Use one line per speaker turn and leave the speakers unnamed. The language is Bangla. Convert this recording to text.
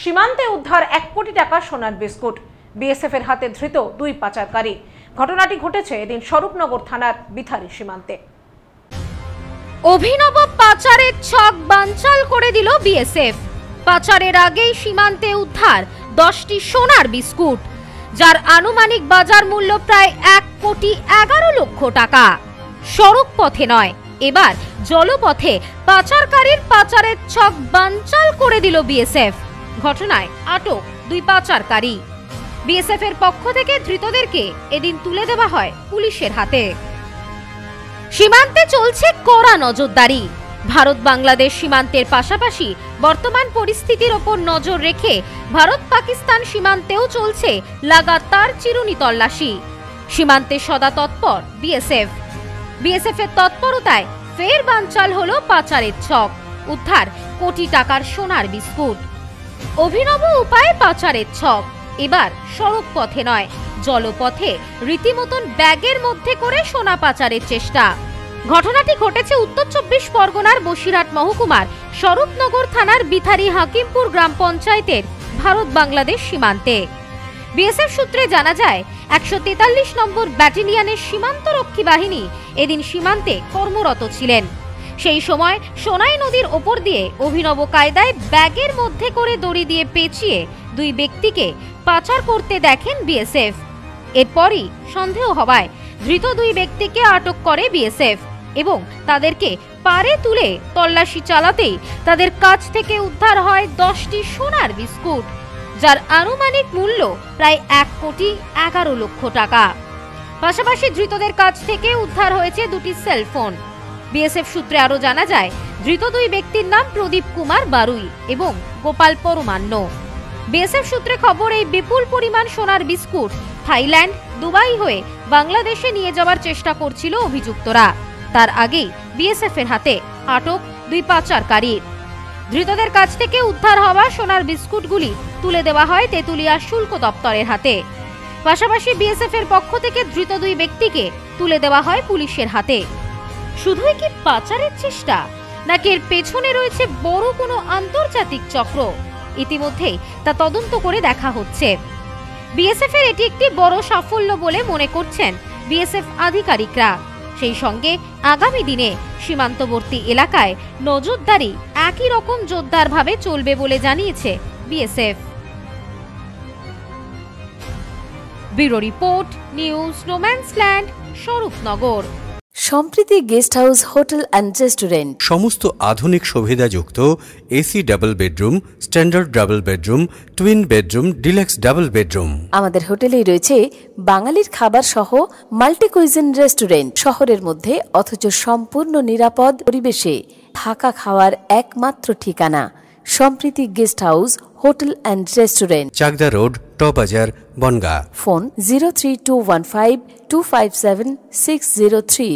সীমান্তে উদ্ধার 1 কোটি টাকা সোনার বিস্কুট। বিএসএফ এর হাতে ধৃত 2 পাচারকারী। ঘটনাটি ঘটেছে এদিন স্বরূপনগর থানার বিথারি সীমান্তে।
অভিনব পাচারের ছক বানচাল করে দিল বিএসএফ। পাচারের আগেই সীমান্তে উদ্ধার 10টি সোনার বিস্কুট, যার আনুমানিক বাজার মূল্য প্রায় 1 কোটি 11 লক্ষ টাকা। সড়ক পথে নয়, এবার জলপথে পাচারকারীর পাচারের ছক বানচাল করে দিল বিএসএফ। ঘটনায় আটক 2 পাচারকারী। বিএসএফ এর পক্ষ থেকে ধৃতদেরকে এদিন তুলে দেওয়া হয় পুলিশের হাতে। সীমান্তে চলছে কড়া নজরদারি। ভারত বাংলাদেশ সীমান্তের পাশাপাশি বর্তমান পরিস্থিতির ওপর নজর রেখে ভারত পাকিস্তান সীমান্তেও চলছে লাগাতার চিরুনি তল্লাশি। সীমান্তে সদা তৎপর বিএসএফ। বিএসএফ এর তৎপরতায় ফের বানচাল হলো পাচারের ছক। উদ্ধার কোটি টাকার সোনার বিস্কুট। অভিনব উপায়ে পাচারের ছক। এবার সড়ক পথে নয়, জলপথে রীতিমতন ব্যাগের মধ্যে করে সোনা পাচারের চেষ্টা। ঘটনাটি ঘটেছে উত্তর 24 পরগনার বসিরহাট মহকুমার স্বরূপনগর থানার বিথারি হাকিমপুর গ্রাম পঞ্চায়েতের ভারত বাংলাদেশ সীমান্তে। বিএসএফ সূত্রে জানা যায় 143 নম্বর ব্যাটালিয়নের সীমান্তরক্ষী বাহিনী এদিন সীমান্তে কর্মরত ছিলেন। সেই সময় সোনাই নদীর ওপর দিয়ে অভিনব কায়দায় ব্যাগের মধ্যে করে দড়ি দিয়ে পেঁচিয়ে 2 ব্যক্তিকে পাচার করতে দেখেন বিএসএফ। এরপরই সন্দেহ হওয়ায় ধৃত 2 ব্যক্তিকে আটক করে বিএসএফ এবং তাদেরকে পারে তুলে তল্লাশি চালাতেই তাদের কাছ থেকে উদ্ধার হয় 10টি সোনার বিস্কুট, যার আনুমানিক মূল্য প্রায় 1 কোটি 11 লক্ষ টাকা। পাশাপাশি ধৃতদের কাছ থেকে উদ্ধার হয়েছে 2টি সেলফোন। বিএসএফ সূত্রে আরো জানা যায় ধৃত 2 ব্যক্তির নাম প্রদীপ কুমার বারুই এবং গোপাল পরমান্ন। বিএসএফ সূত্রে খবর, এই বিপুল পরিমাণ সোনার বিস্কুট থাইল্যান্ড, দুবাই হয়ে বাংলাদেশে নিয়ে যাওয়ার চেষ্টা করছিল অভিযুক্তরা। তার আগেই বিএসএফ এর হাতে আটক 2 পাচারকারী। ধৃতদের কাছ থেকে উদ্ধার হওয়া সোনার বিস্কুটগুলি তুলে দেওয়া হয় তেতুলিয়া শুল্ক দপ্তরের হাতে। পাশাপাশি বিএসএফ এর পক্ষ থেকে ধৃত 2 ব্যক্তিকে তুলে দেওয়া হয় পুলিশের হাতে। শুধুই কি পাচারের চেষ্টা, নাকি এর পেছনে রয়েছে বড় কোনো আন্তর্জাতিক চক্র? ইতিমধ্যেই তা তদন্ত করে দেখা হচ্ছে। বিএসএফ এর এটি একটি বড় সাফল্য বলে মনে করছেন বিএসএফ আধিকারিকরা। সেই সঙ্গে আগামী দিনে সীমান্তবর্তী এলাকায় নজরদারি একই রকম জোরদারভাবে চলবে বলে জানিয়েছে BSF. Bureau report, news no man's land, Swarupnagar.
Sampriti guest house hotel and restaurant.
সমস্ত আধুনিক সুবিধাযুক্ত AC double bedroom, standard double bedroom, twin bedroom, deluxe double bedroom.
আমাদের হোটেলেই রয়েছে বাঙালির খাবার সহ মাল্টি কুইজিন রেস্টুরেন্ট। শহরের মধ্যে অথচ সম্পূর্ণ নিরাপদ পরিবেশে থাকা খাওয়ার একমাত্র ঠিকানা Sampriti guest house hotel and restaurant,
Chakdah road, টবাজার, বনগাঁ।
ফোন 03215257603।